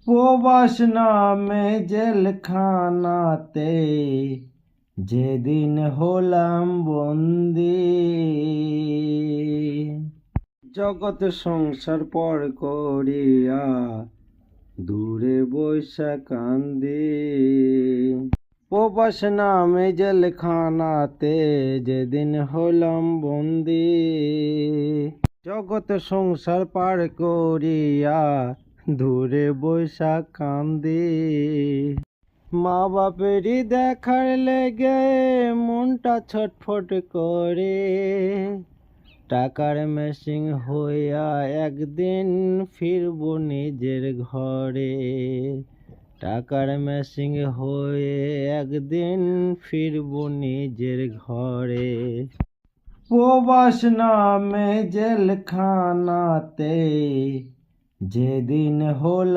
প্রবাস নামে জেলখানাতে যেদিন হলাম বন্দি, জগৎ সংসার পর করিয়া দূরে বৈশা কান্দি। প্রবাস নামে জেলখানাতে যেদিন হলাম বন্দি, জগৎ সংসার পার করিয়া দূরে বৈশা কান্দি। মা বাপেরই দেখার লেগে মনটা ছটফট করে, টাকার মেশিন হইয়া একদিন ফিরব নিজের ঘরে। টাকার মেশিন হয়ে একদিন ফিরব নিজের ঘরে। প্রবাস নামে জেলখানাতে যেদিন হল